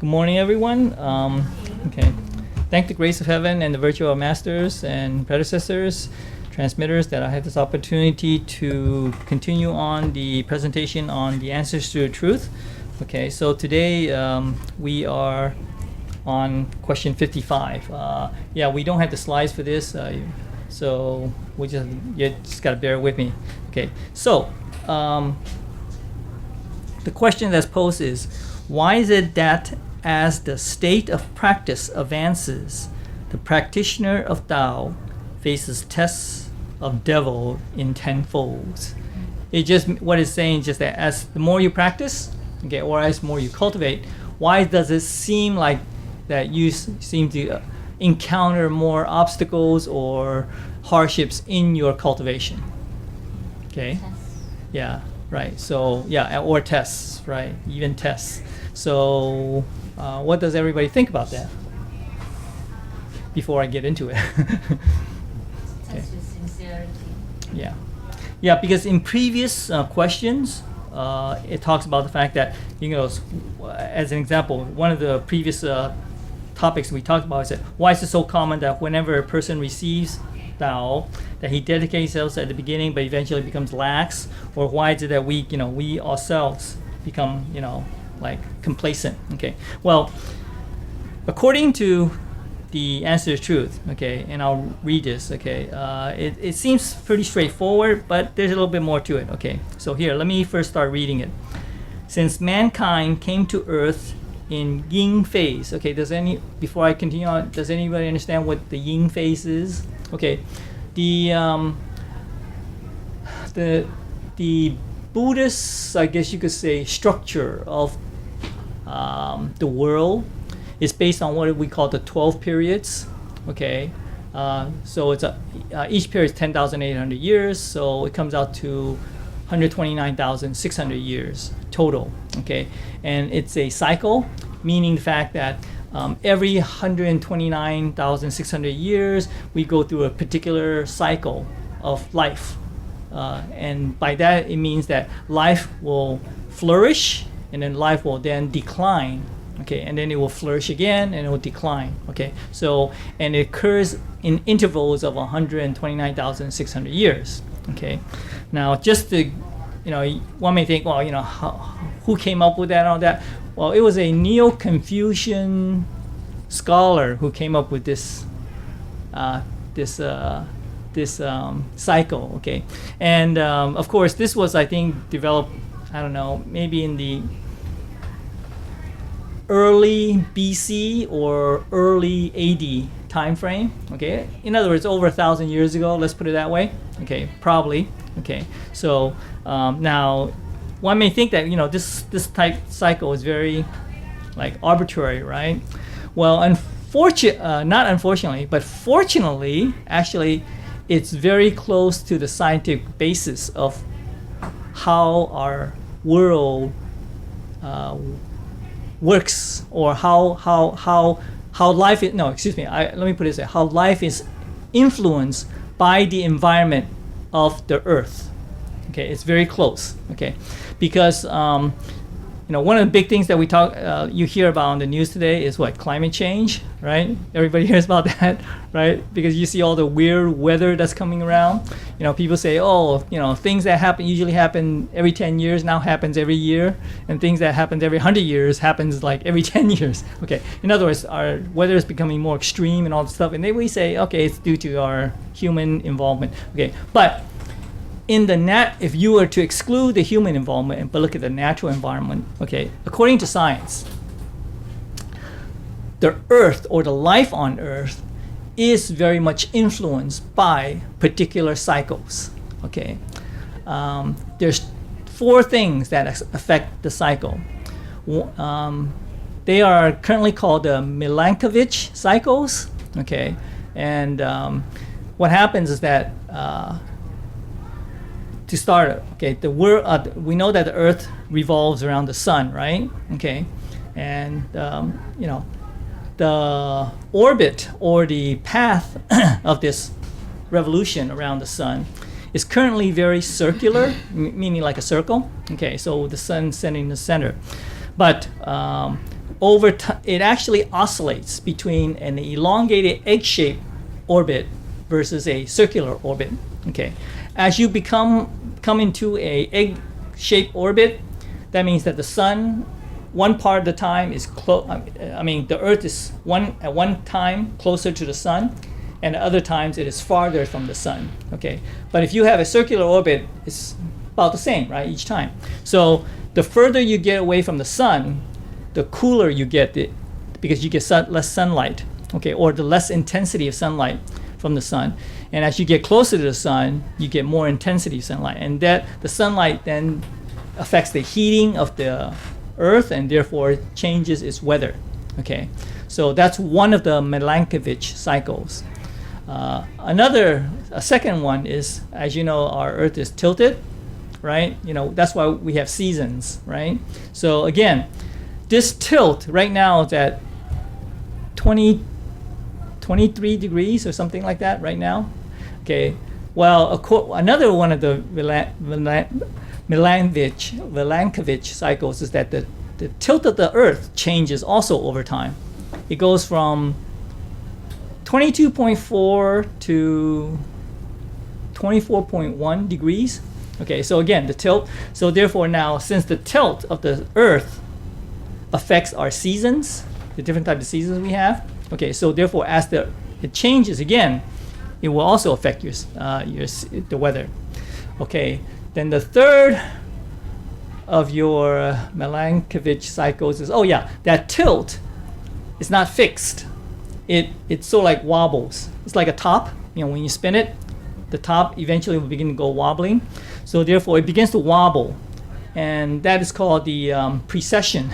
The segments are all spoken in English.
Good morning, everyone. Okay. Thank the grace of heaven and the virtue of masters and predecessors, transmitters, that I have this opportunity to continue on the presentation on the answers to the truth. Okay, so today we are on question 55. Yeah, we don't have the slides for this, so you just got to bear with me. Okay, so the question that's posed is, why is it that as the state of practice advances, the practitioner of Tao faces tests of devil in tenfolds? It just, what it's saying is just that as the more you practice, okay, or as more you cultivate, why does it seem like that you seem to encounter more obstacles or hardships in your cultivation? Okay. Tests. Yeah. Right. So yeah, or tests. Right. Even tests. So what does everybody think about that? Before I get into it. Okay. Test with sincerity. Yeah. Yeah. Because in previous questions, it talks about the fact that, you know, as an example, one of the previous topics we talked about is that why is it so common that whenever a person receives Tao, that he dedicates himself at the beginning but eventually becomes lax? Or why is it that we ourselves become, like complacent? Okay. Well, according to the answer to truth, okay, and I'll read this, okay, it seems pretty straightforward, but there's a little bit more to it, okay. So here, let me first start reading it. Since mankind came to earth in yin phase, okay, before I continue on, does anybody understand what the yin phase is? Okay, the Buddhist, I guess you could say, structure of the world is based on what we call the 12 periods, okay? So it's each period is 10,800 years, so it comes out to 129,600 years total, okay? And it's a cycle, meaning the fact that every 129,600 years, we go through a particular cycle of life. And by that, it means that life will flourish, and then life will then decline, okay? And then it will flourish again, and it will decline, okay? So, and it occurs in intervals of 129,600 years, okay? Now, just to, one may think, well, who came up with that and all that? Well, it was a Neo-Confucian scholar who came up with this cycle, okay? And of course, this was, I think, developed, I don't know, maybe in the early BC or early AD time frame, okay? In other words, over 1,000 years ago, let's put it that way, okay? Probably, okay? So now, one may think that, this type cycle is very, like, arbitrary, right? Well, not unfortunately, but fortunately, actually, it's very close to the scientific basis of how our world works, or how life is. No, excuse me. Let me put it this way: how life is influenced by the environment of the Earth. Okay, it's very close. Okay, because one of the big things that you hear about on the news today is what? Climate change, right? Everybody hears about that, right? Because you see all the weird weather that's coming around. People say, things that usually happen every 10 years now happens every year, and things that happens every 100 years happens like every 10 years. Okay, in other words, our weather is becoming more extreme and all this stuff, and then we say, okay, it's due to our human involvement. Okay, but if you were to exclude the human involvement but look at the natural environment, okay, according to science, the Earth or the life on Earth is very much influenced by particular cycles, okay? There's 4 things that affect the cycle. They are currently called the Milankovitch cycles, okay? And what happens is that to start, okay, we know that the Earth revolves around the sun, right? Okay, and the orbit or the path of this revolution around the sun is currently very circular, meaning like a circle. Okay, so the sun setting in the center. But it actually oscillates between an elongated egg-shaped orbit versus a circular orbit. Okay, as you come into a egg-shaped orbit, that means that the sun, one part of the time is the Earth is at one time closer to the sun, and at other times it is farther from the sun. Okay, but if you have a circular orbit, it's about the same, right, each time. So the further you get away from the sun, the cooler you get it, because you get less sunlight, okay, or the less intensity of sunlight from the sun. And as you get closer to the sun, you get more intensity of sunlight, and that the sunlight then affects the heating of the Earth and therefore changes its weather. Okay, so that's one of the Milankovitch cycles. A second one is, as you know, our Earth is tilted, right? You know, that's why we have seasons, right? So again, this tilt right now is at 23 degrees or something like that right now. Okay, well, another one of the Milankovitch cycles is that the tilt of the Earth changes also over time. It goes from 22.4 to 24.1 degrees. Okay, so again, the tilt. So therefore now, since the tilt of the Earth affects our seasons, the different types of seasons we have. Okay, so therefore, as it changes again, it will also affect the weather. Okay, then the third of your Milankovitch cycles is, that tilt is not fixed. It sort of like wobbles. It's like a top. You know, when you spin it, the top eventually will begin to go wobbling. So therefore, it begins to wobble. And that is called the precession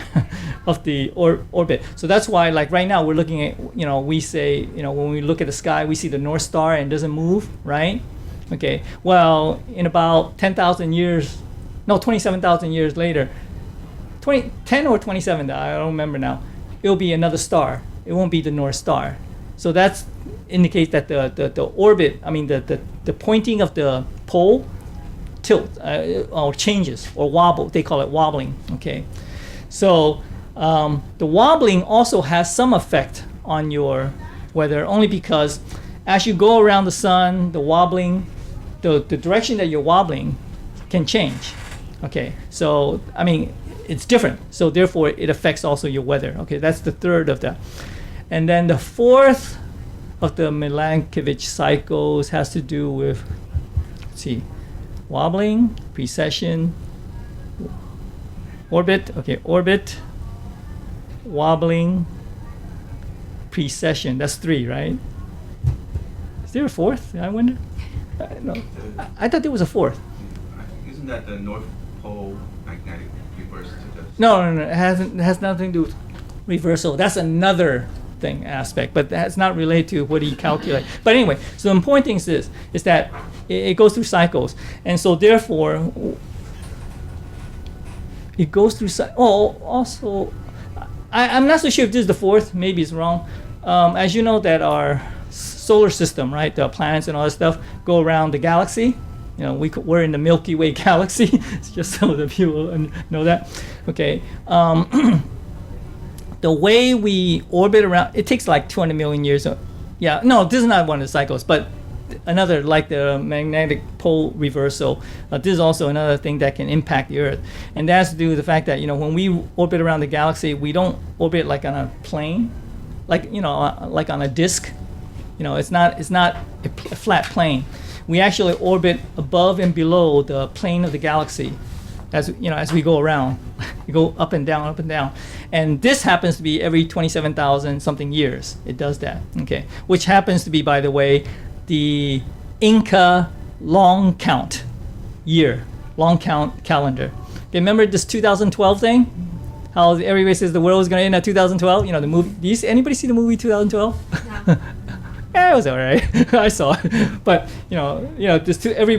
of the orbit. So that's why, like right now, we're looking at, we say, when we look at the sky, we see the North Star and it doesn't move, right? Okay, well, in about 27,000 years later, 10 or 27, I don't remember now, it'll be another star. It won't be the North Star. So that indicates that the orbit, the pointing of the pole tilt or changes or wobble. They call it wobbling. Okay, so the wobbling also has some effect on your weather, only because as you go around the sun, the wobbling, the direction that you're wobbling can change. Okay, so it's different. So therefore, it affects also your weather. Okay, that's the third of that. And then the fourth of the Milankovitch cycles has to do with, wobbling, precession, orbit. Okay, orbit, wobbling, precession. That's three, right? Is there a fourth? I wonder. No, I thought there was a fourth. Isn't that the North Pole magnetic reverse? No. It has nothing to do with reversal. That's another aspect, but that's not related to what he calculated. But anyway, so the important thing is that it goes through cycles, and so therefore it goes through. Also, I'm not so sure if this is the fourth. Maybe it's wrong. As you know, that our solar system, right, the planets and all that stuff, go around the galaxy. We're in the Milky Way galaxy. Just so the people know that. Okay. The way we orbit around, it takes like 200 million years. This is not one of the cycles, but another, like the magnetic pole reversal. This is also another thing that can impact the Earth, and that has to do with the fact that when we orbit around the galaxy, we don't orbit like on a plane, like on a disk. It's not a flat plane. We actually orbit above and below the plane of the galaxy, as we go around. We go up and down, and this happens to be every 27,000 something years. It does that, okay? Which happens to be, by the way, the Inca long count calendar. Okay, remember this 2012 thing? How everybody says the world is going to end at 2012? The movie. Anybody see the movie 2012? No. Yeah, it was alright. I saw it, but a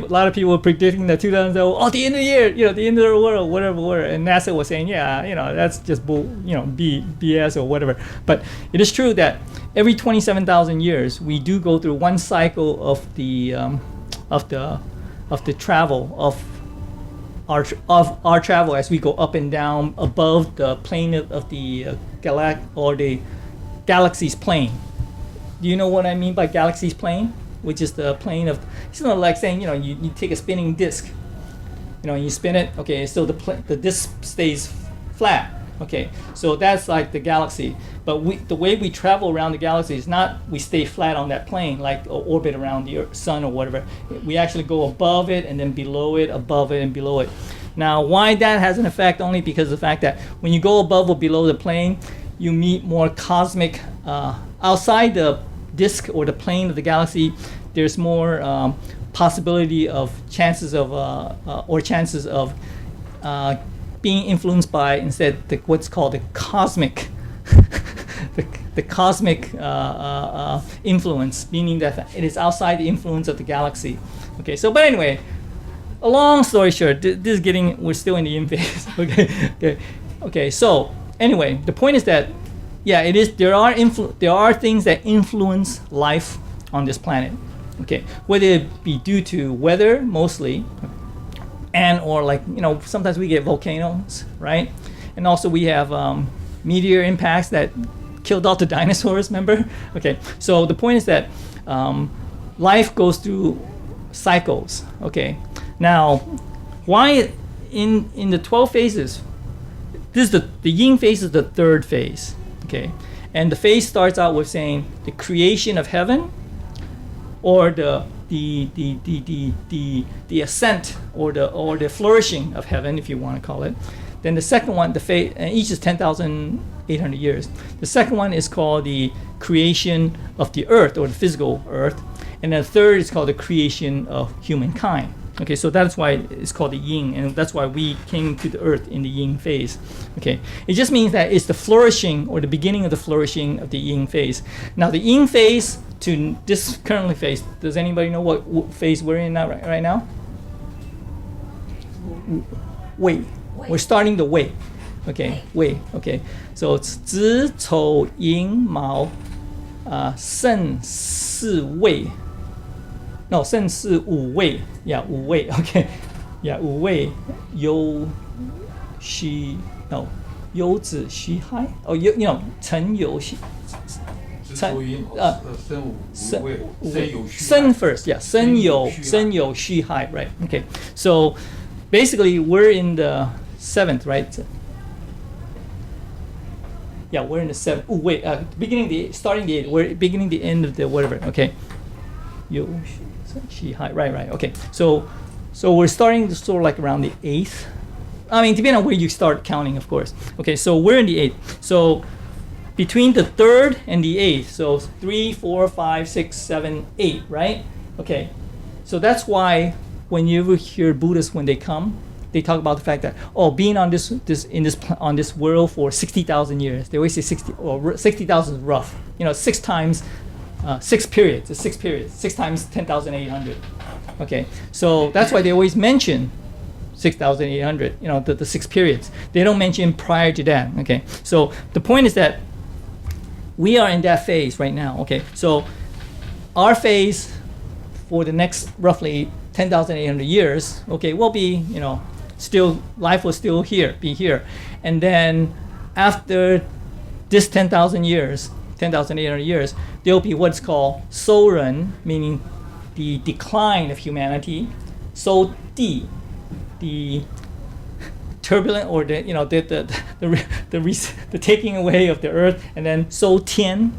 lot of people were predicting that 2012. The end of the year, the end of the world, whatever. And NASA was saying, that's just BS or whatever. But it is true that every 27,000 years, we do go through one cycle of the travel of our travel as we go up and down above the plane of the the galaxy's plane. Do you know what I mean by galaxy's plane? Which is the plane of, it's not like saying, you take a spinning disc, you spin it, okay, so the disc stays flat. Okay, so that's like the galaxy. But the way we travel around the galaxy is not we stay flat on that plane, like orbit around the sun or whatever. We actually go above it and then below it, above it and below it. Now, why that has an effect? Only because of the fact that when you go above or below the plane, you meet more cosmic, outside the disk or the plane of the galaxy, there's more possibility of chances of being influenced by instead what's called the cosmic, the cosmic influence, meaning that it is outside the influence of the galaxy. Okay, so but anyway, a long story short, we're still in the yin phase. Okay. So anyway, the point is that it is there are things that influence life on this planet. Okay, whether it be due to weather mostly. And or sometimes we get volcanoes, right? And also we have meteor impacts that killed all the dinosaurs, remember? Okay, so the point is that life goes through cycles, okay? Now, why in the 12 phases, this is the yin phase is the third phase, okay? And the phase starts out with saying the creation of heaven or the ascent or the flourishing of heaven, if you want to call it. Then the second one, and each is 10,800 years. The second one is called the creation of the earth or the physical earth, and the third is called the creation of humankind. Okay, so that's why it's called the yin, and that's why we came to the earth in the yin phase. Okay, it just means that it's the flourishing or the beginning of the flourishing of the yin phase. Now the yin phase to this currently phase, does anybody know what phase we're in now, right now? Wei. We're starting the Wei. Okay, Wei. Okay, so it's 子丑寅卯巳巳未。No, 巳巳午未. Yeah, 午未. Okay. Yeah, 午未酉戌 no 酉子戌亥. Oh,辰酉戌. 申 first, yeah. 申酉戌亥, right? Okay. So basically, we're in the 7th, right? Yeah, we're in the 7th. Oh, wait, starting the 8th. We're beginning the end of the whatever. Okay. Right. Okay. So we're starting to sort of like around the 8th. I mean, depending on where you start counting, of course. Okay, so we're in the 8th. So between the 3rd and the 8th, so 3, 4, 5, 6, 7, 8, right? Okay. So that's why when you ever hear Buddhists when they come, they talk about the fact that being on this world for 60,000 years. They always say 60,000 is rough. 6 times 6 periods. It's 6 periods. 6 times 10,800. Okay. So that's why they always mention 6,800. The 6 periods. They don't mention prior to that. Okay. So the point is that we are in that phase right now. Okay. So our phase for the next roughly 10,800 years, okay, will be, still, life will still be here. And then after this 10,800 years, there'll be what's called 收人, meaning the decline of humanity. 收地, the turbulent or the taking away of the earth, and then 收天,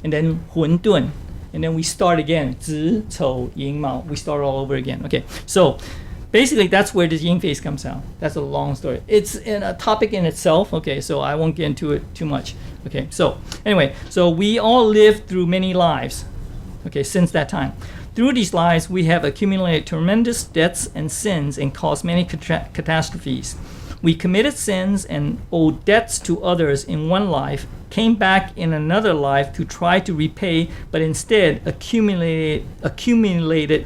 and then 混沌. And then we start again. 子丑寅卯. We start all over again. Okay. So basically that's where this yin phase comes out. That's a long story. It's a topic in itself. Okay. So I won't get into it too much. Okay. So anyway, so we all lived through many lives. Okay. Since that time. Through these lives, we have accumulated tremendous debts and sins and caused many catastrophes. We committed sins and owed debts to others in one life, came back in another life to try to repay, but instead accumulated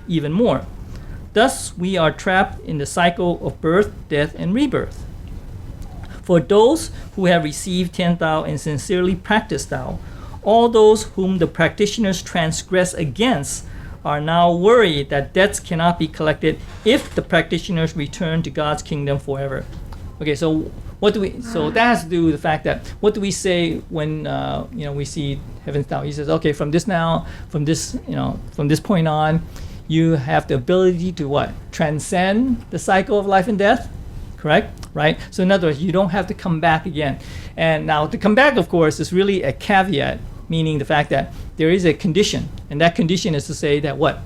even more. Thus, we are trapped in the cycle of birth, death, and rebirth. For those who have received Tian Dao and sincerely practice Dao, all those whom the practitioners transgress against are now worried that debts cannot be collected if the practitioners return to God's kingdom forever. Okay, so So that has to do with the fact that what do we say when we see heaven's Tao? He says, okay, from this point on, you have the ability to what? Transcend the cycle of life and death, correct? Right? So in other words, you don't have to come back again. And now to come back, of course, is really a caveat, meaning the fact that there is a condition, and that condition is to say that what?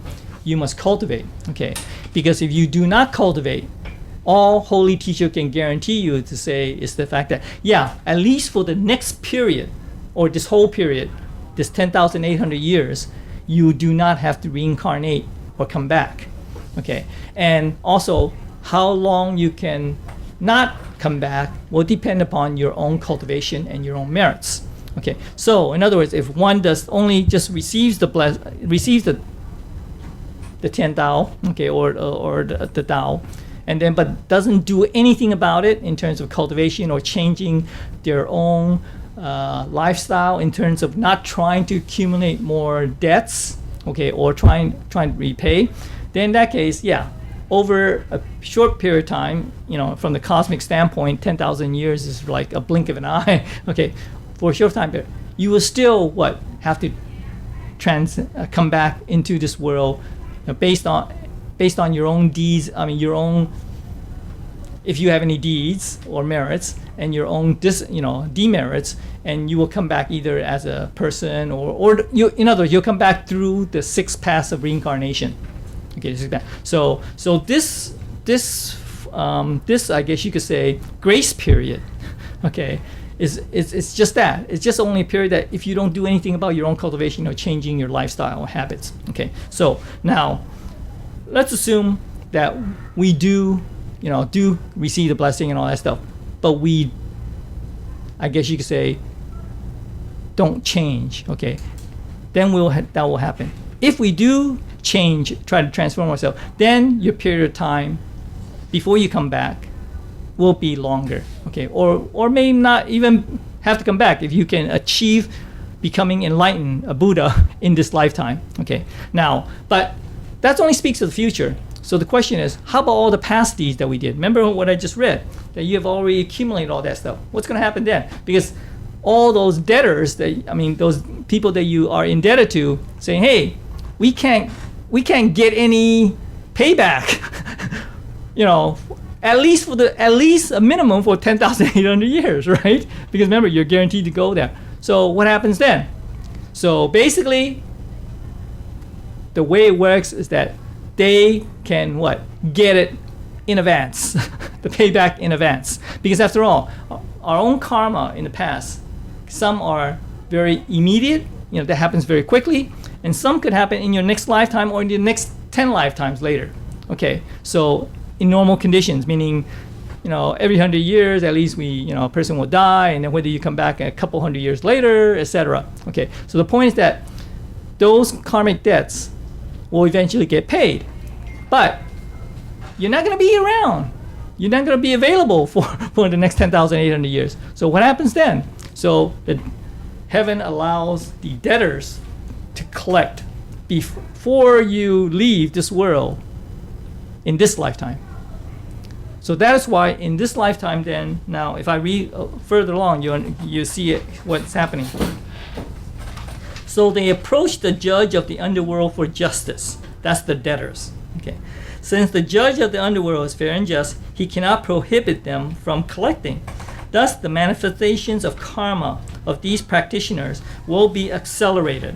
You must cultivate, okay? Because if you do not cultivate, all holy teacher can guarantee you to say is the fact that, yeah, at least for the next period, or this whole period, this 10,800 years, you do not have to reincarnate or come back, okay? And also, how long you can not come back will depend upon your own cultivation and your own merits, okay? So, in other words, if one does only just receives the 10 Tao, okay, or the Tao, and then but doesn't do anything about it in terms of cultivation or changing their own lifestyle in terms of not trying to accumulate more debts, okay, or trying to repay, then in that case, yeah, over a short period of time, from the cosmic standpoint, 10,000 years is like a blink of an eye, okay, for a short time period, you will still have to come back into this world based on your own deeds. I mean, your own, if you have any deeds or merits, and your own demerits, and you will come back either as a person or in other words, you'll come back through the 6 paths of reincarnation. Okay, so this I guess you could say grace period, okay, it's just that. It's just only a period that if you don't do anything about your own cultivation or changing your lifestyle habits. Okay, so now let's assume that we do receive the blessing and all that stuff, but we, I guess you could say, don't change. Okay, then that will happen. If we do change, try to transform ourselves, then your period of time before you come back will be longer, okay, or may not even have to come back if you can achieve becoming enlightened, a Buddha, in this lifetime, okay. Now, but that only speaks of the future. So the question is, how about all the past deeds that we did? Remember what I just read, that you have already accumulated all that stuff. What's going to happen then? Because all those debtors, those people that you are indebted to, saying, hey, we can't get any payback, at least a minimum for 10,800 years, right? Because remember, you're guaranteed to go there. So what happens then? So basically, the way it works is that they can get it in advance, the payback in advance. Because after all, our own karma in the past, some are very immediate, that happens very quickly, and some could happen in your next lifetime or in the next 10 lifetimes later. Okay, so in normal conditions, meaning, every 100 years at least a person will die, and then whether you come back a couple hundred years later, etc. Okay, so the point is that those karmic debts will eventually get paid, but you're not going to be around. You're not going to be available for the next 10,800 years. So what happens then? So heaven allows the debtors to collect before you leave this world in this lifetime. So that is why in this lifetime then, now if I read further along, you see what's happening. So they approach the judge of the underworld for justice. That's the debtors. Okay. Since the judge of the underworld is fair and just, he cannot prohibit them from collecting. Thus, the manifestations of karma of these practitioners will be accelerated.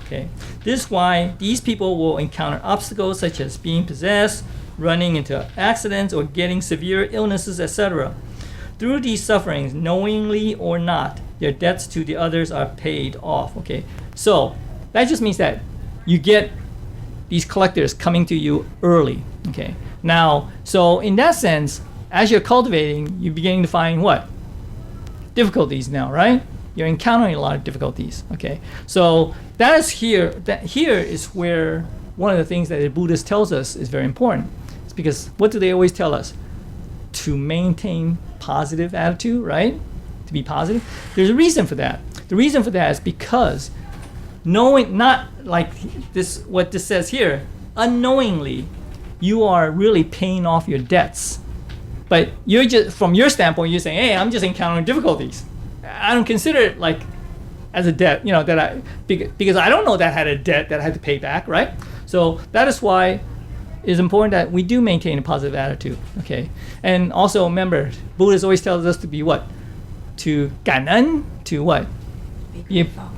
Okay. This is why these people will encounter obstacles such as being possessed, running into accidents, or getting severe illnesses, etc. Through these sufferings, knowingly or not, their debts to the others are paid off. Okay. So that just means that you get these collectors coming to you early. Okay. Now, so in that sense, as you're cultivating, you're beginning to find what? Difficulties now, right? You're encountering a lot of difficulties. Okay. So that is here. That here is where one of the things that the Buddhist tells us is very important. It's because what do they always tell us? To maintain positive attitude, right? To be positive. There's a reason for that. The reason for that is because knowing, not like this, what this says here, unknowingly, you are really paying off your debts But you're just, from your standpoint, you're saying, hey, I'm just encountering difficulties. I don't consider it like as a debt, that because I don't know that I had a debt that I had to pay back, right? So that is why it's important that we do maintain a positive attitude, okay? And also remember, Buddha always tells us to be what? To 感恩, to what?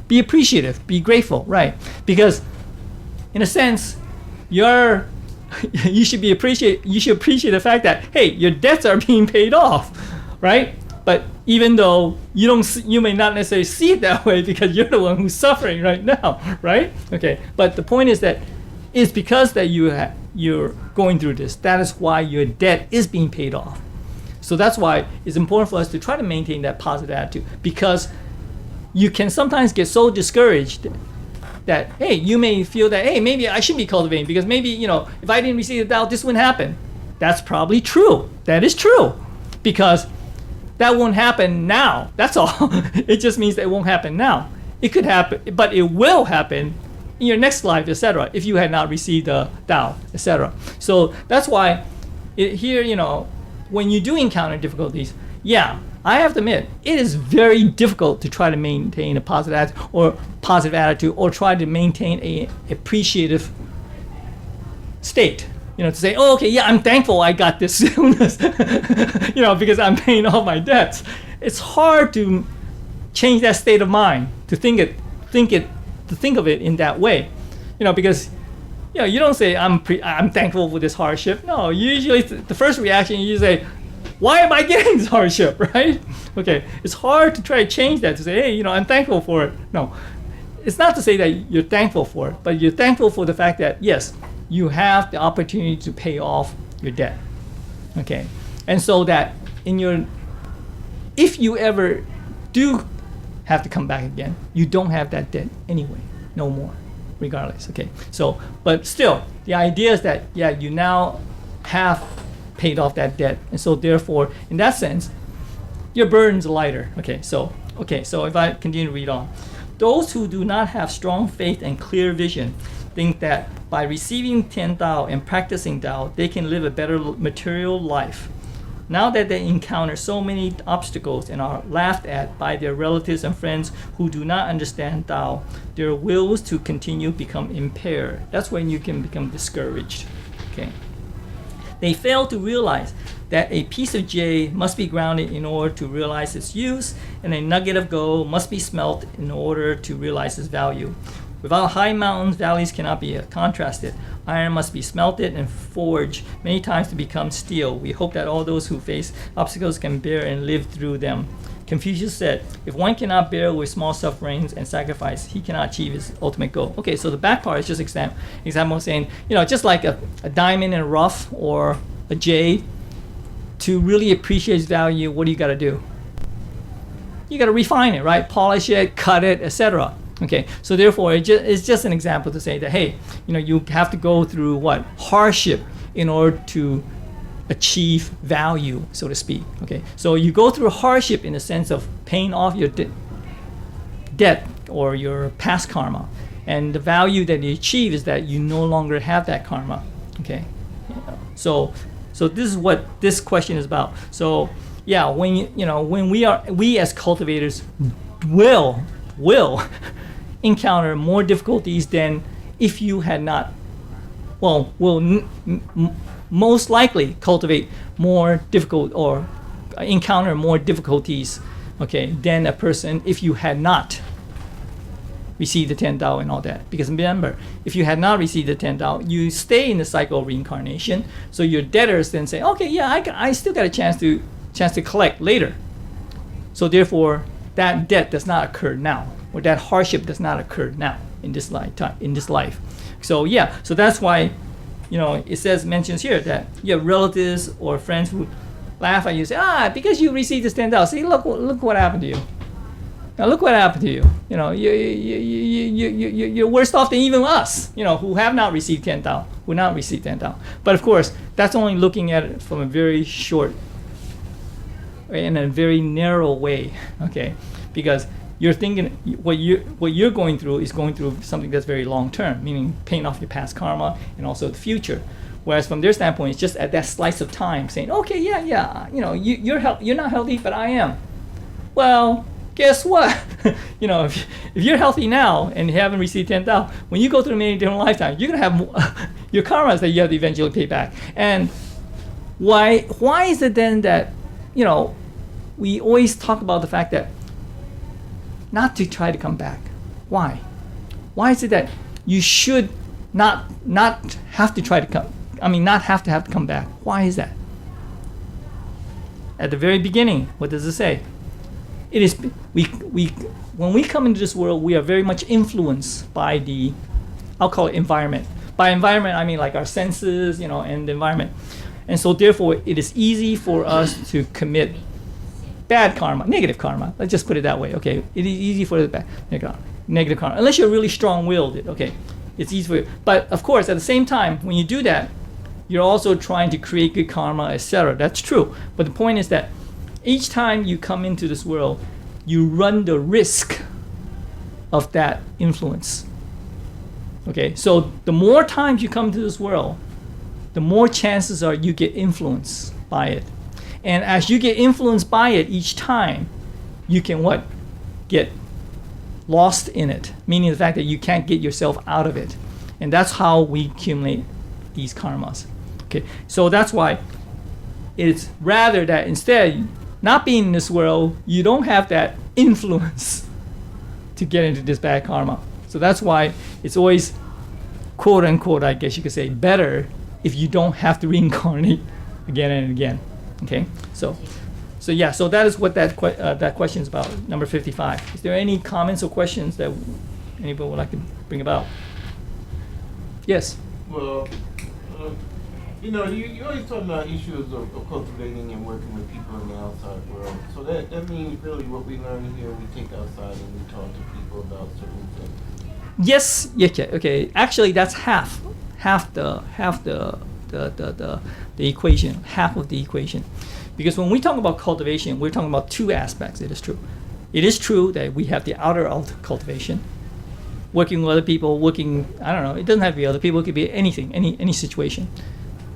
Be appreciative, be grateful, right? Because in a sense, you should appreciate the fact that, hey, your debts are being paid off, right? But even though you may not necessarily see it that way because you're the one who's suffering right now, right? Okay, but the point is that it's because that you're going through this. That is why your debt is being paid off. So that's why it's important for us to try to maintain that positive attitude, because you can sometimes get so discouraged that, hey, you may feel that, hey, maybe I should be cultivating because maybe, if I didn't receive the Tao, this wouldn't happen. That's probably true. That is true, because that won't happen now. That's all. It just means that it won't happen now. It could happen, but it will happen in your next life, etc., if you had not received the Tao, etc. So that's why here, when you do encounter difficulties, yeah, I have to admit, it is very difficult to try to maintain a positive attitude or try to maintain a appreciative state. To say, oh, okay, yeah, I'm thankful I got this illness, because I'm paying off my debts. It's hard to change that state of mind, to think of it in that way, because you don't say I'm thankful for this hardship. No, usually the first reaction you say, why am I getting this hardship, right? Okay, it's hard to try to change that, to say, hey, I'm thankful for it. No, it's not to say that you're thankful for it, but you're thankful for the fact that, yes, you have the opportunity to pay off your debt, okay? And so that if you ever do have to come back again, you don't have that debt anyway, no more, regardless, okay? So, but still, the idea is that, yeah, you now have paid off that debt, and so therefore, in that sense, your burden's lighter, okay? So if I continue to read on. Those who do not have strong faith and clear vision think that by receiving Tian Dao and practicing Dao, they can live a better material life. Now that they encounter so many obstacles and are laughed at by their relatives and friends who do not understand Dao, their wills to continue become impaired. That's when you can become discouraged. Okay. They fail to realize that a piece of jade must be grounded in order to realize its use, and a nugget of gold must be smelt in order to realize its value. Without high mountains, valleys cannot be contrasted. Iron must be smelted and forged many times to become steel. We hope that all those who face obstacles can bear and live through them. Confucius said, if one cannot bear with small sufferings and sacrifice, he cannot achieve his ultimate goal. Okay, so the back part is just example saying, just like a diamond in a rough or a jade, to really appreciate its value, what do you got to do? You got to refine it, right? Polish it, cut it, etc. Okay, so therefore it's just an example to say that, hey, you have to go through hardship in order to achieve value, so to speak. Okay, so you go through hardship in the sense of paying off your debt or your past karma, and the value that you achieve is that you no longer have that karma. Okay, so this is what this question is about. So yeah, when we as cultivators will encounter more difficulties than if you had not, will most likely cultivate more difficult or encounter more difficulties, okay, than a person if you had not received the Tian Dao and all that. Because remember, if you had not received the Tian Dao, you stay in the cycle of reincarnation. So your debtors then say, okay, yeah, I still got a chance to collect later. So therefore, that debt does not occur now, or that hardship does not occur now in this life. So yeah, so that's why, it mentions here that you have relatives or friends who laugh at you, say, because you received this Tian Dao, see, look what happened to you. Now look what happened to you. You're worse off than even us, who have not received Tian Dao, who not received Tian Dao. But of course, that's only looking at it from a very short, in a very narrow way, okay? Because you're thinking what you're going through is going through something that's very long term, meaning paying off your past karma and also the future. Whereas from their standpoint, it's just at that slice of time saying, okay, yeah, you're not healthy, but I am. Well, guess what? If you're healthy now and you haven't received 10,000, when you go through many different lifetimes, you're gonna have your karmas that you have to eventually pay back. And why is it then that we always talk about the fact that not to try to come back? Why? Why is it that you should not have to try to come? Not have to come back. Why is that? At the very beginning, what does it say? It is when we come into this world, we are very much influenced by the, I'll call it environment. By environment, I mean like our senses, and the environment. And so therefore, it is easy for us to commit bad karma, negative karma. Let's just put it that way. Okay, it is easy for the negative karma, unless you're really strong-willed. Okay, it's easy for you. But of course, at the same time, when you do that, you're also trying to create good karma, etc. That's true. But the point is that each time you come into this world, you run the risk of that influence. Okay, so the more times you come to this world, the more chances are you get influenced by it. And as you get influenced by it each time, you can what? Get lost in it, meaning the fact that you can't get yourself out of it. And that's how we accumulate these karmas. Okay, so that's why it's rather that instead, not being in this world, you don't have that influence to get into this bad karma. So that's why it's always, quote unquote, I guess you could say, better if you don't have to reincarnate again and again. Okay, so that is what that question is about, number 55. Is there any comments or questions that anybody would like to bring about? Yes. Well, you always talk about issues of cultivating and working with people in the outside world. So that means really what we learn here, we take outside and we talk to people about certain things. Yes. Okay. Actually, that's half the equation, half of the equation. Because when we talk about cultivation, we're talking about two aspects. It is true. It is true that we have the outer cultivation, working with other people, I don't know, it doesn't have to be other people, it could be anything, any situation.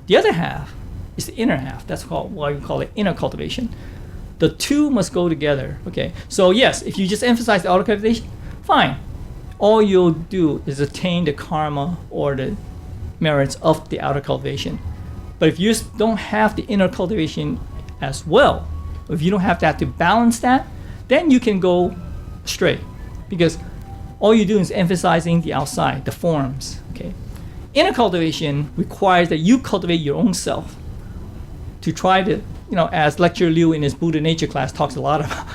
The other half is the inner half. That's why we call it inner cultivation. The two must go together. Okay. So yes, if you just emphasize the outer cultivation, fine. All you'll do is attain the karma or the merits of the outer cultivation. But if you don't have the inner cultivation as well, if you don't have that to balance that, then you can go astray, because all you do is emphasizing the outside, the forms. Okay. Inner cultivation requires that you cultivate your own self to try to, as Lecturer Liu in his Buddha Nature class talks a lot about,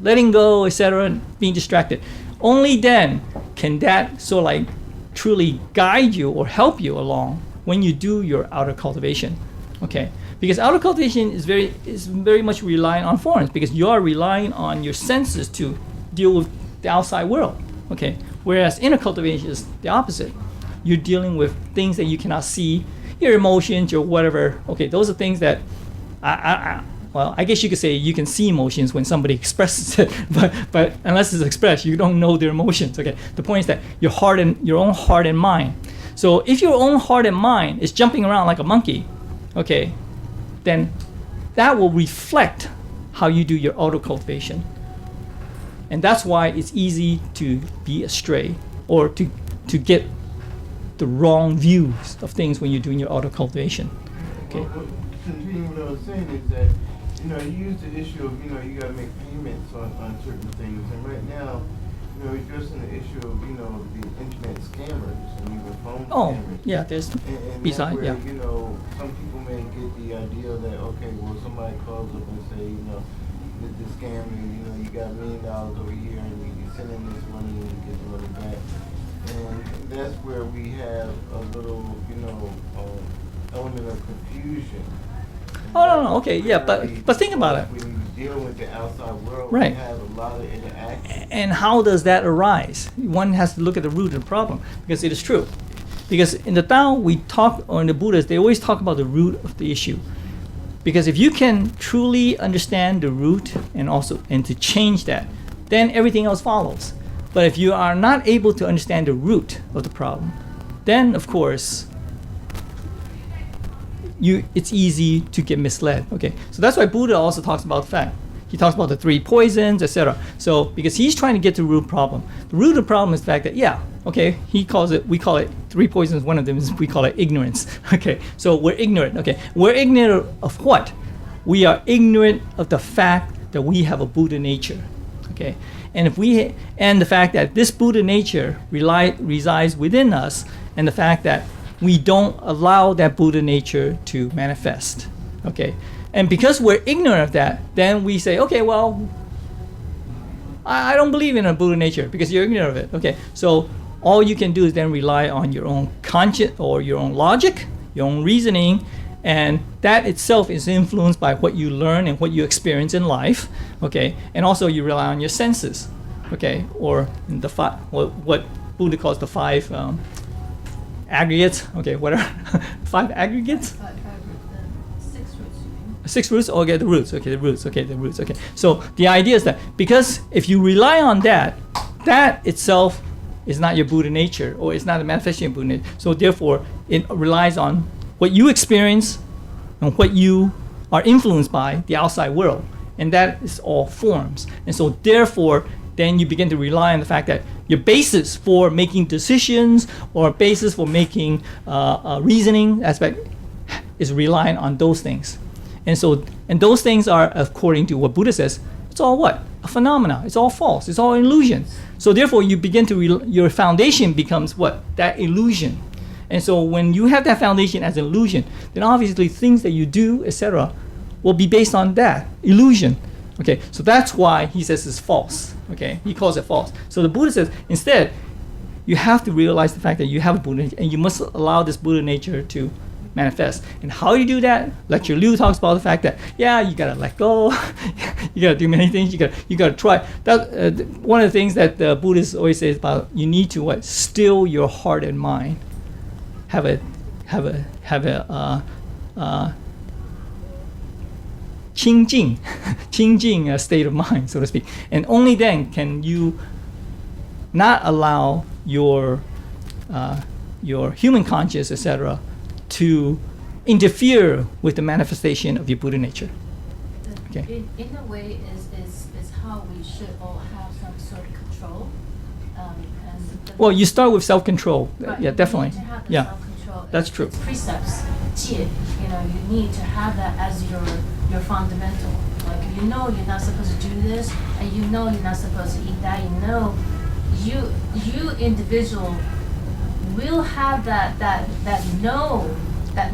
letting go, etc., and being distracted. Only then can that sort of like truly guide you or help you along when you do your outer cultivation. Okay, because outer cultivation is very much relying on forms, because you are relying on your senses to deal with the outside world. Okay, whereas inner cultivation is the opposite. You're dealing with things that you cannot see, your emotions, your whatever. Okay, those are things that I guess you could say you can see emotions when somebody expresses it, but unless it's expressed, you don't know their emotions. Okay, the point is that your own heart and mind. So if your own heart and mind is jumping around like a monkey, okay, then that will reflect how you do your auto cultivation. And that's why it's easy to be astray or to get the wrong views of things when you're doing your auto cultivation. Okay. Well, continuing what I was saying is that, you use the issue of, you got to make payments on certain things. And right now, addressing the issue of, the internet scammers and even phone scammers. Yeah, there's and beside, where, yeah. Some people may get the idea that, okay, well, somebody calls up and say, the scammer, you got $1 million over here and you send in this money and you get the money back. And that's where we have a little, element of confusion. Oh, no, okay, yeah, but think about it. When you deal with the outside world, right. We have a lot of interaction. And how does that arise? One has to look at the root of the problem, because it is true. Because in the Tao, or in the Buddhists, they always talk about the root of the issue. Because if you can truly understand the root and to change that, then everything else follows. But if you are not able to understand the root of the problem, then of course it's easy to get misled. Okay, so that's why Buddha also talks about the fact. He talks about the 3 poisons, etc. So because he's trying to get to the root problem. The root of the problem is the fact that we call it 3 poisons. One of them is we call it ignorance. Okay, so we're ignorant. Okay, we're ignorant of what? We are ignorant of the fact that we have a Buddha nature. Okay, and the fact that this Buddha nature resides within us, and the fact that we don't allow that Buddha nature to manifest. Okay, and because we're ignorant of that, then we say, okay, well, I don't believe in a Buddha nature because you're ignorant of it. Okay, so all you can do is then rely on your own conscience or your own logic, your own reasoning, and that itself is influenced by what you learn and what you experience in life. Okay, and also you rely on your senses. Okay, or the what Buddha calls the 5 aggregates. Okay, whatever. 5 aggregates. 6 roots. 6 roots. Okay, the roots. Okay, the roots. Okay, the roots. Okay. So the idea is that because if you rely on that, that itself is not your Buddha nature, or it's not a manifestation of Buddha nature. So therefore, it relies on what you experience and what you are influenced by the outside world, and that is all forms. And so therefore, then you begin to rely on the fact that your basis for making decisions or basis for making reasoning aspect is relying on those things. And those things are, according to what Buddha says, it's all what? A phenomena. It's all false. It's all illusion. So therefore, you begin to your foundation becomes what? That illusion. And so when you have that foundation as an illusion, then obviously things that you do, etc., will be based on that illusion. Okay, so that's why he says it's false. Okay, he calls it false. So the Buddha says instead, you have to realize the fact that you have a Buddha nature, and you must allow this Buddha nature to manifest. And how you do that? Lecture Liu talks about the fact that you gotta let go, you gotta do many things, you gotta try. That one of the things that the Buddhists always say is about you need to what? Still your heart and mind. Have a qingjing state of mind, so to speak, and only then can you not allow your human conscious, etc., to interfere with the manifestation of your Buddha nature. Okay. In a way, is how we should all have some sort of control. Well, you start with self-control. Right. Yeah, definitely. You need to have the Yeah, self-control. that's true. It's precepts, 戒. You need to have that as your fundamental. Like you're not supposed to do this, and you're not supposed to eat that. You individual will have that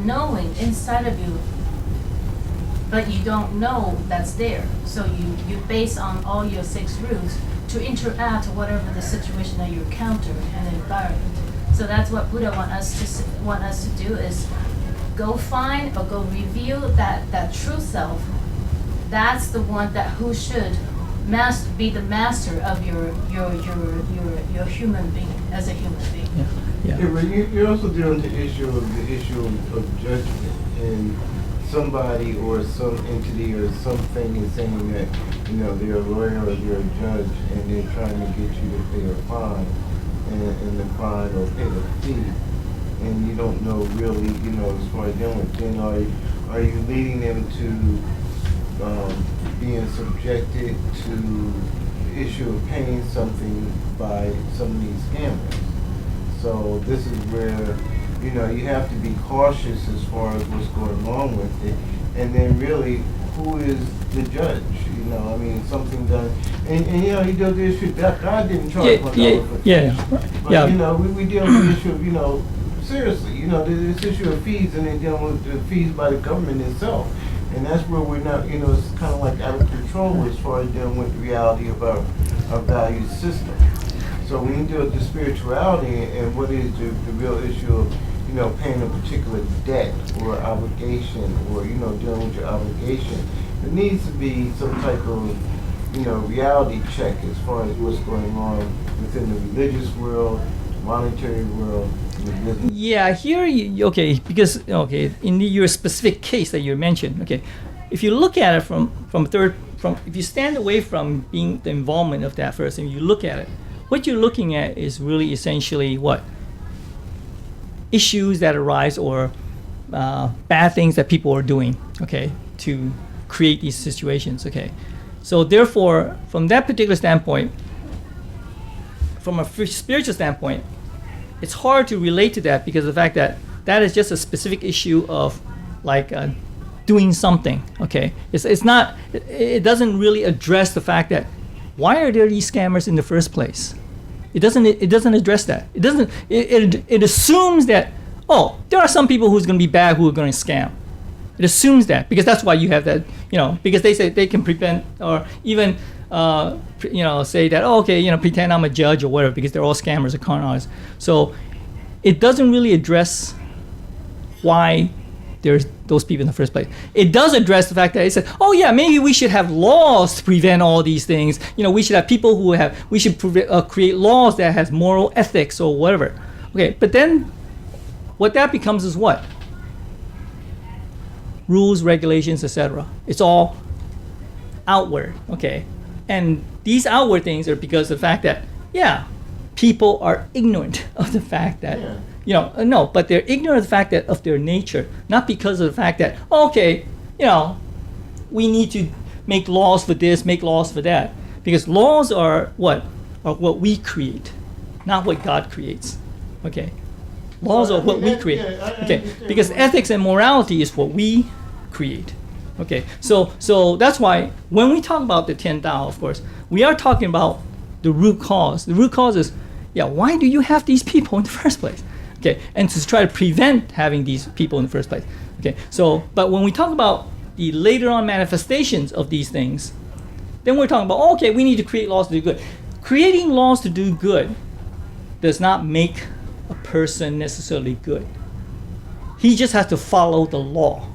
knowing inside of you, but you don't know that's there. So you base on all your 6 roots to interact whatever the situation that you encounter and the environment. So that's what Buddha want us to do is go find or go reveal that true self. That's the one who should be the master of your human being as a human being. Yeah. Yeah, but you're also dealing with the issue of judgment, and somebody or some entity or something is saying that they're a lawyer or they're a judge, and they're trying to get you to pay a fine, and the fine or pay the fee, and you don't know really, as far as dealing with. Then are you leading them to being subjected to the issue of paying something by some of these scammers? So this is where, you have to be cautious as far as what's going on with it. And then really, who is the judge? Something done. And he does the issue that God didn't charge $1 for But, we deal with the issue of, seriously, this issue of fees, and then dealing with the fees by the government itself. And that's where we're not, it's kind of like out of control as far as dealing with the reality of our value system. So when you deal with the spirituality and what is the real issue of, paying a particular debt or obligation or, dealing with your obligation, there needs to be some type of, reality check as far as what's going on within the religious world, monetary world, and the business. Yeah, here, because in your specific case that you mentioned, if you look at it from if you stand away from being the involvement of that person, you look at it, what you're looking at is really essentially what? Issues that arise or bad things that people are doing, okay, to create these situations, okay. So therefore, from that particular standpoint, from a spiritual standpoint, it's hard to relate to that because of the fact that that is just a specific issue of like doing something, okay. It's not, it doesn't really address the fact that why are there these scammers in the first place? It doesn't address that. It assumes that, oh, there are some people who's going to be bad who are going to scam. It assumes that because that's why you have that, because they say they can prevent or even, say that, oh, okay, pretend I'm a judge or whatever because they're all scammers or con artists. So it doesn't really address why there's those people in the first place. It does address the fact that it said, oh yeah, maybe we should have laws to prevent all these things. We should have people we should create laws that has moral ethics or whatever. Okay, but then what that becomes is what? Rules, regulations, etc. It's all outward, okay? And these outward things are because of the fact that, yeah, people are ignorant of the fact that, no, but they're ignorant of the fact that of their nature, not because of the fact that, okay, we need to make laws for this, make laws for that. Because laws are what? Are what we create, not what God creates, okay? Laws are what we create, okay? Because ethics and morality is what we create, okay? So that's why when we talk about the 10 Tao, of course, we are talking about the root cause. The root cause is, why do you have these people in the first place? Okay, and to try to prevent having these people in the first place. Okay, so, but when we talk about the later on manifestations of these things, then we're talking about, okay, we need to create laws to do good. Creating laws to do good does not make a person necessarily good. He just has to follow the law,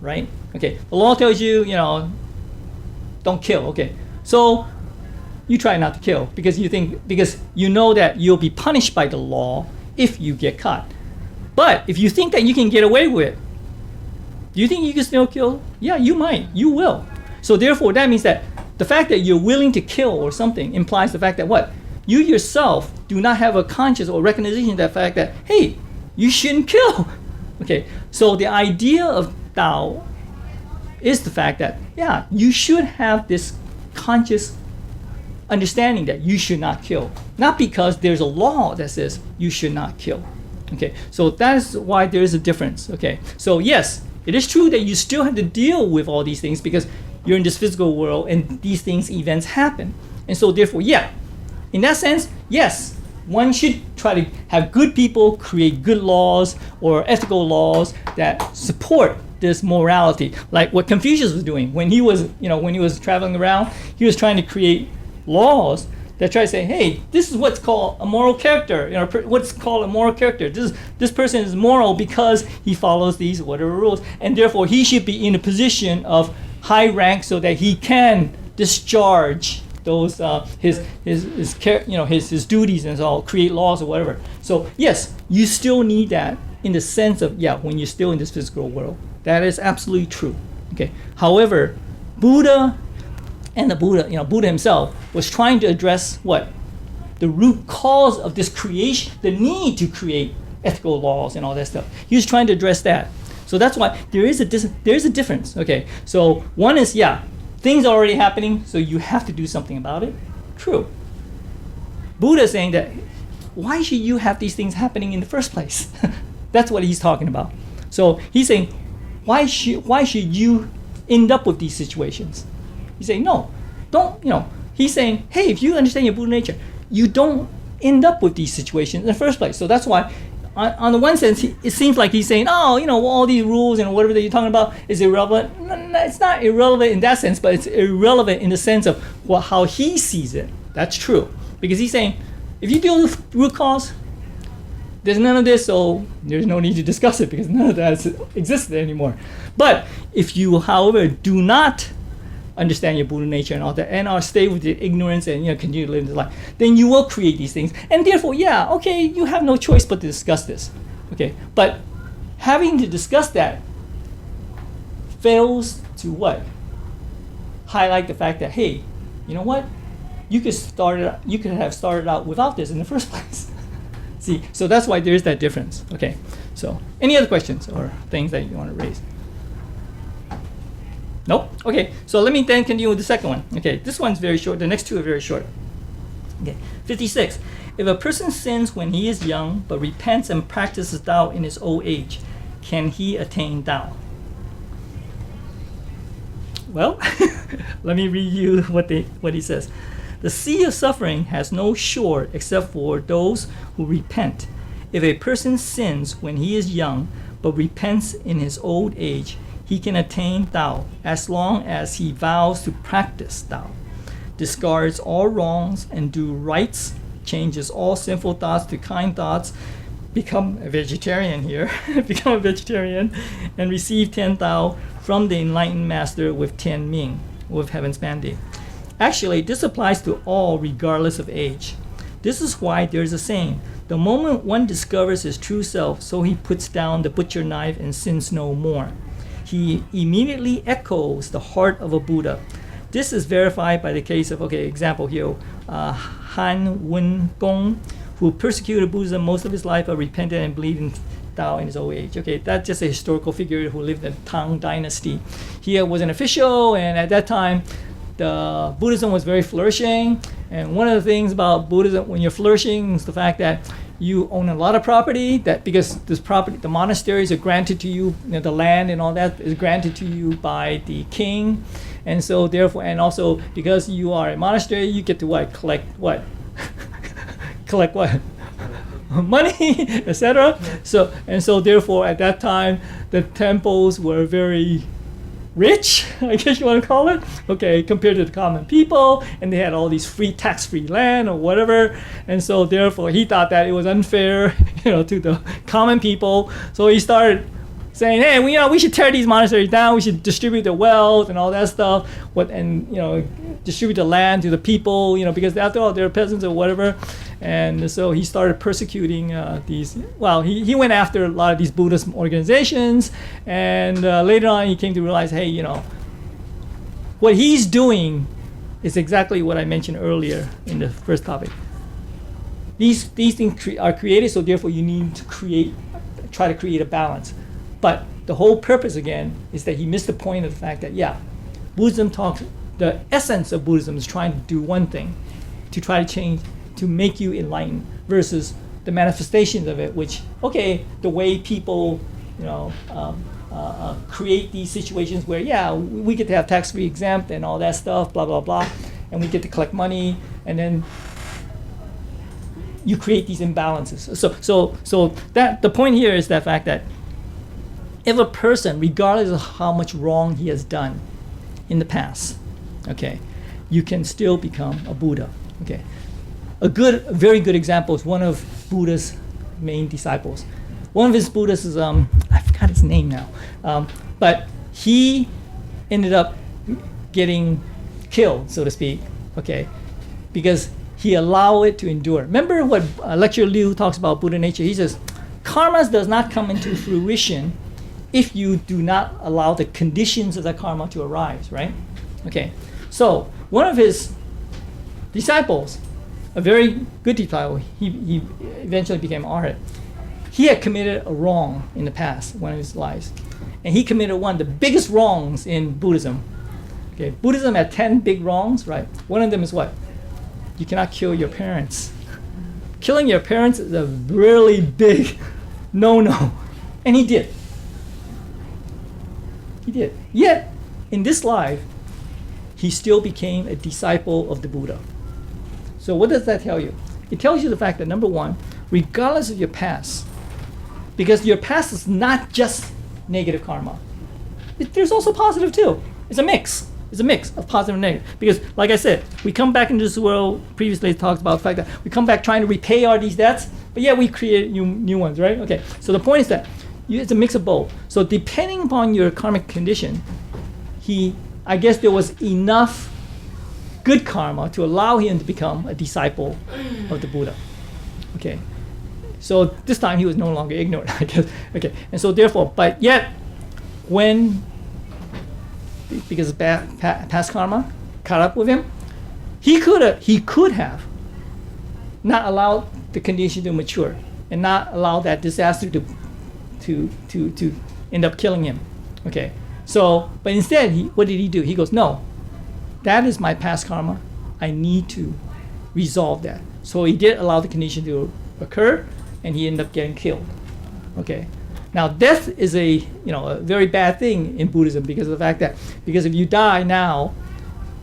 right? Okay, the law tells you, don't kill, okay. So you try not to kill because you know that you'll be punished by the law if you get caught. But if you think that you can get away with it, do you think you can still kill? Yeah, you might. You will. So therefore, that means that the fact that you're willing to kill or something implies the fact that what? You yourself do not have a conscious or recognition of the fact that, hey, you shouldn't kill. Okay, so the idea of Tao is the fact that, yeah, you should have this conscious understanding that you should not kill. Not because there's a law that says you should not kill. Okay, so that is why there is a difference. Okay, so yes, it is true that you still have to deal with all these things because you're in this physical world and these things, events happen. And so therefore, yeah, in that sense, yes, one should try to have good people create good laws or ethical laws that support this morality, like what Confucius was doing when he was traveling around. He was trying to create laws that try to say, hey, this is what's called a moral character. What's called a moral character. This person is moral because he follows these whatever rules, and therefore he should be in a position of high rank so that he can discharge those his duties and all, create laws or whatever. So yes, you still need that in the sense of when you're still in this physical world. That is absolutely true. Okay. However, Buddha himself was trying to address what? The root cause of this creation, the need to create ethical laws and all that stuff. He was trying to address that. So that's why there is a difference. Okay. So one is, things are already happening, so you have to do something about it. True. Buddha is saying that why should you have these things happening in the first place? That's what he's talking about. So he's saying, why should you end up with these situations? He's saying, no, don't, he's saying, hey, if you understand your Buddha nature, you don't end up with these situations in the first place. So that's why, on the one sense, it seems like he's saying, all these rules and whatever that you're talking about is irrelevant. No, it's not irrelevant in that sense, but it's irrelevant in the sense of how he sees it. That's true. Because he's saying, if you deal with root cause, there's none of this, so there's no need to discuss it because none of that exists anymore. But if you, however, do not understand your Buddha nature and all that, and stay with the ignorance and continue to live this life, then you will create these things. And therefore, you have no choice but to discuss this. Okay, but having to discuss that fails to what? Highlight the fact that, hey, you know what? You could have started out without this in the first place. See, so that's why there's that difference. Okay, So, any other questions or things that you want to raise? Nope. Okay. So let me then continue with the second one. Okay. This one's very short. The next two are very short. Okay. 56. If a person sins when he is young but repents and practices Tao in his old age, can he attain Tao? Well, let me read you what he says. The sea of suffering has no shore except for those who repent. If a person sins when he is young but repents in his old age, he can attain Tao as long as he vows to practice Tao, discards all wrongs and do rights, changes all sinful thoughts to kind thoughts, become a vegetarian here, become a vegetarian, and receive 10 Tao from the enlightened master with 10 Ming, with heaven's mandate. Actually, this applies to all regardless of age. This is why there's a saying, the moment one discovers his true self, so he puts down the butcher knife and sins no more. He immediately echoes the heart of a Buddha. This is verified by the case of, example here, Han Wen Gong, who persecuted Buddhism most of his life but repented and believed in Tao in his old age. Okay, that's just a historical figure who lived in the Tang Dynasty. He was an official, and at that time, the Buddhism was very flourishing. And one of the things about Buddhism, when you're flourishing, is the fact that you own a lot of property. That because this property, the monasteries are granted to you, the land and all that is granted to you by the king, and so therefore, and also because you are a monastery, you get to what? Collect what? Collect what? Money, etc. So therefore, at that time, the temples were very rich, I guess you want to call it, compared to the common people, and they had all these tax-free land or whatever, and so therefore he thought that it was unfair, to the common people. So he started saying, hey, we should tear these monasteries down. We should distribute the wealth and all that stuff, distribute the land to the people, because after all they're peasants or whatever. And so he started persecuting these. Well, he went after a lot of these Buddhist organizations, and later on he came to realize, hey, what he's doing is exactly what I mentioned earlier in the first topic. These things are created, so therefore you need to try to create a balance. But the whole purpose again is that he missed the point of the fact that Buddhism the essence of Buddhism is trying to do one thing, to try to change, to make you enlightened, versus the manifestations of it, which the way people create these situations where we get to have tax-free exempt and all that stuff, blah blah blah, and we get to collect money, and then you create these imbalances. So that the point here is the fact that if a person, regardless of how much wrong he has done in the past, you can still become a Buddha. A very good example is one of Buddha's main disciples. One of his Buddhists is, I forgot his name now, but he ended up getting killed, so to speak, because he allowed it to endure. Remember what Lecturer Liu talks about Buddha nature? He says, karma does not come into fruition if you do not allow the conditions of that karma to arise, right? So one of his disciples, a very good disciple, he eventually became arhat. He had committed a wrong in the past, one of his lives. And he committed one of the biggest wrongs in Buddhism. Buddhism had 10 big wrongs, right? One of them is what? You cannot kill your parents. Killing your parents is a really big no-no. And he did. Yet, in this life, he still became a disciple of the Buddha. So what does that tell you? It tells you the fact that, number one, regardless of your past, because your past is not just negative karma. There's also positive too. It's a mix. It's a mix of positive and negative. Because, like I said, we come back into this world, previously talked about the fact that we come back trying to repay all these debts, but we create new ones, right? So the point is that it's a mix of both. So depending upon your karmic condition, I guess there was enough good karma to allow him to become a disciple of the Buddha. So this time he was no longer ignorant, I guess. And so therefore, but yet, because past karma caught up with him, he could have not allowed the condition to mature and not allow that disaster to to end up killing him. Okay, so but instead, what did he do? He goes, no, that is my past karma. I need to resolve that. So he did allow the condition to occur, and he ended up getting killed. Okay. Now death is a very bad thing in Buddhism because of the fact that if you die now,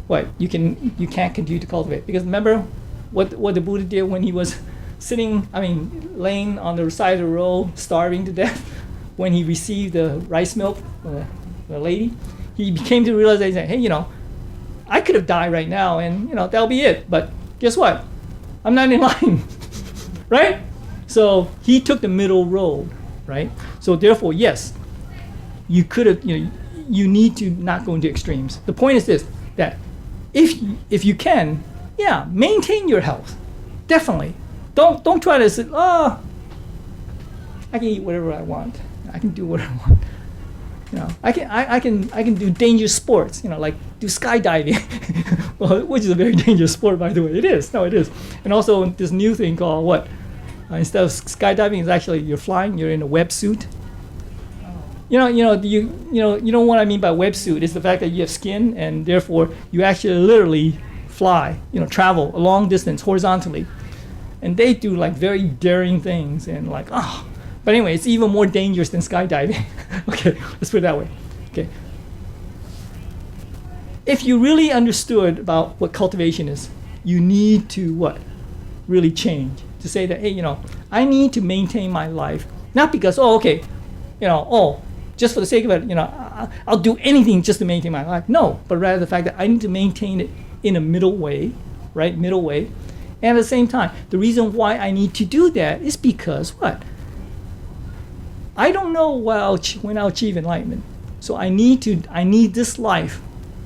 what you can't continue to cultivate. Because remember what the Buddha did when he was laying on the side of the road, starving to death, when he received the rice milk, the lady, he came to realize that, hey, I could have died right now, and that'll be it. But guess what? I'm not in line, right? So he took the middle road, right? So therefore, yes, you could have, you need to not go into extremes. The point is this, that if you can, yeah, maintain your health, definitely. Don't try to say, I can eat whatever I want. I can do whatever I want. I can do dangerous sports, like do skydiving, well, which is a very dangerous sport, by the way. It is. No, it is. And also this new thing called what? Instead of skydiving, is actually you're flying. You're in a websuit. You know what I mean by websuit is the fact that you have skin, and therefore you actually literally fly. Travel a long distance horizontally, and they do like very daring things and like But anyway, it's even more dangerous than skydiving. Okay, let's put it that way. Okay. If you really understood about what cultivation is, you need to what? Really change. To say that, hey, I need to maintain my life, not because, just for the sake of it, I'll do anything just to maintain my life. No, but rather the fact that I need to maintain it in a middle way, right? Middle way. And at the same time, the reason why I need to do that is because what? I don't know when I'll achieve enlightenment. So I need this life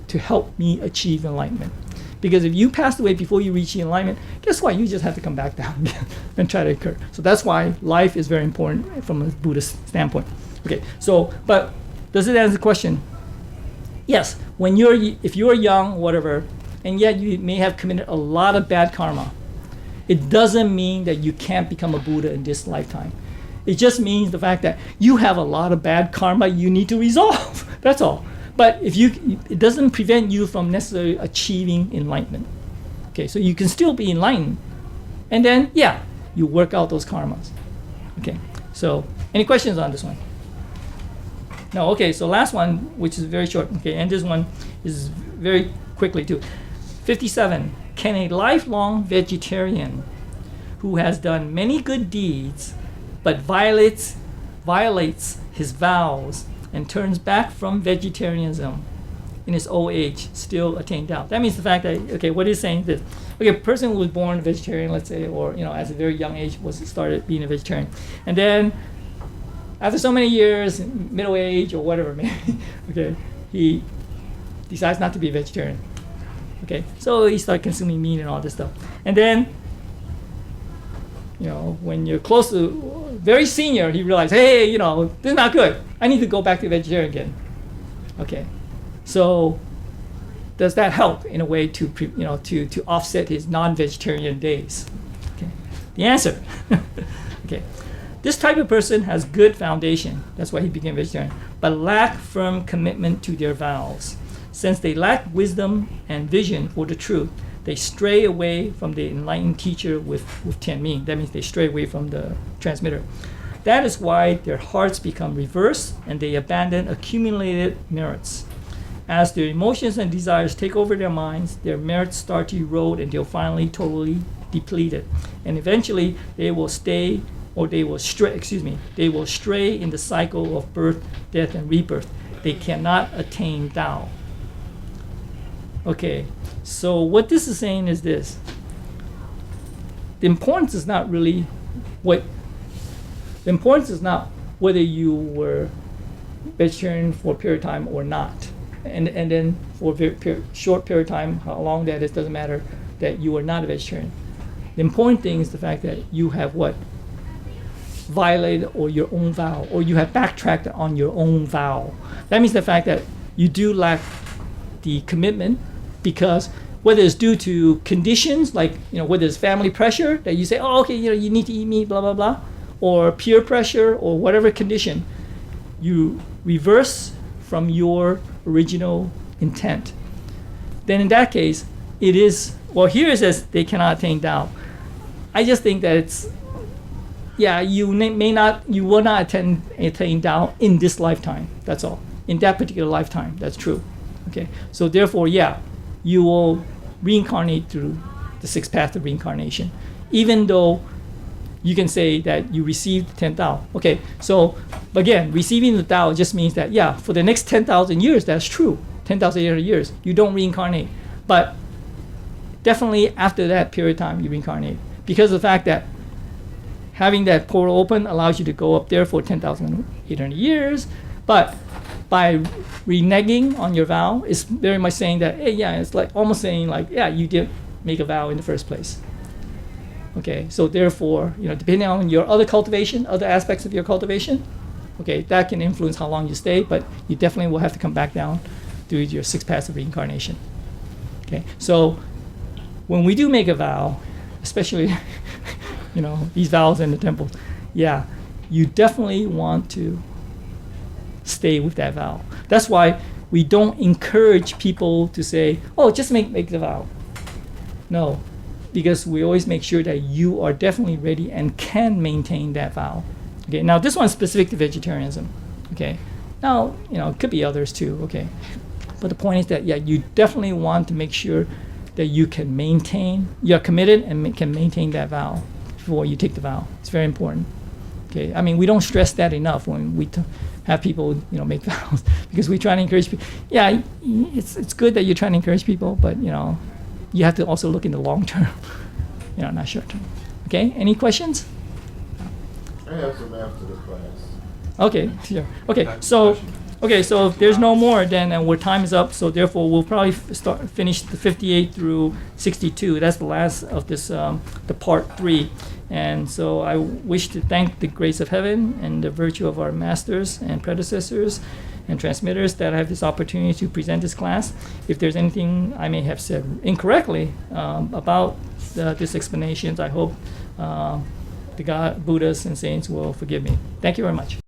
to help me achieve enlightenment. Because if you passed away before you reach the enlightenment, guess what? You just have to come back down again and try to occur. So that's why life is very important from a Buddhist standpoint. Okay, so, but does it answer the question? Yes, if you're young, whatever, and yet you may have committed a lot of bad karma, it doesn't mean that you can't become a Buddha in this lifetime. It just means the fact that you have a lot of bad karma you need to resolve. That's all. But it doesn't prevent you from necessarily achieving enlightenment. Okay, so you can still be enlightened. And then, yeah, you work out those karmas. Okay, so any questions on this one? No, okay, so last one, which is very short. Okay, and this one is very quickly too. 57, can a lifelong vegetarian who has done many good deeds but violates his vows and turns back from vegetarianism in his old age still attain Tao? That means the fact that, okay, what he's saying is this. Okay, a person who was born a vegetarian, let's say, or at a very young age started being a vegetarian, and then after so many years, middle age or whatever, maybe, okay, he decides not to be a vegetarian. Okay, so he started consuming meat and all this stuff, and then when you're close to very senior, he realized, hey, this is not good. I need to go back to vegetarian again. Okay, so does that help in a way to offset his non-vegetarian days? Okay, the answer. Okay, this type of person has good foundation. That's why he became vegetarian, but lack firm commitment to their vows. Since they lack wisdom and vision for the truth, they stray away from the enlightened teacher with Tianming. That means they stray away from the transmitter. That is why their hearts become reversed and they abandon accumulated merits. As their emotions and desires take over their minds, their merits start to erode and they'll finally totally depleted. And eventually they will stray in the cycle of birth, death, and rebirth. They cannot attain Tao. Okay, so what this is saying is this. The importance is not whether you were vegetarian for a period of time or not. And then for a very short period of time, how long that is, doesn't matter, that you are not a vegetarian. The important thing is the fact that you have violated or your own vow, or you have backtracked on your own vow. That means the fact that you do lack the commitment, because whether it's due to conditions, like whether it's family pressure that you say, oh, okay, you need to eat meat, blah blah blah, or peer pressure or whatever condition, you reverse from your original intent, then in that case, it is, well, here it says they cannot attain Tao. I just think that it's, yeah, you will not attain Tao in this lifetime. That's all. In that particular lifetime, that's true. Okay, so therefore, yeah, you will reincarnate through the sixth path of reincarnation, even though you can say that you received 10 Tao. Okay, so again, receiving the Tao just means that, yeah, for the next 10,000 years, that's true. 10,000 years, you don't reincarnate. But definitely after that period of time, you reincarnate. Because of the fact that having that portal open allows you to go up there for 10,800 years. But by reneging on your vow, it's very much saying that, hey, yeah, it's like almost saying like, yeah, you did make a vow in the first place. Okay, so therefore, depending on your other cultivation, other aspects of your cultivation, okay, that can influence how long you stay, but you definitely will have to come back down through your six paths of reincarnation. Okay, so when we do make a vow, especially, these vows in the temple, yeah, you definitely want to stay with that vow. That's why we don't encourage people to say, oh, just make the vow. No, because we always make sure that you are definitely ready and can maintain that vow. Okay, now this one's specific to vegetarianism. Okay, now, it could be others too. Okay, but the point is that, yeah, you definitely want to make sure that you can maintain, you're committed and can maintain that vow before you take the vow. It's very important. Okay, I mean, we don't stress that enough when we have people, make vows, because we try to encourage people. Yeah, it's good that you're trying to encourage people, but you have to also look in the long term, not short term. Okay, any questions? I have some after the class. Okay, sure. Okay, so if there's no more, then our time is up. So therefore, we'll probably finish the 58 through 62. That's the last of this, the part 3. And so I wish to thank the grace of heaven and the virtue of our masters and predecessors and transmitters that I have this opportunity to present this class. If there's anything I may have said incorrectly about these explanations, I hope the God, Buddhas, and saints will forgive me. Thank you very much.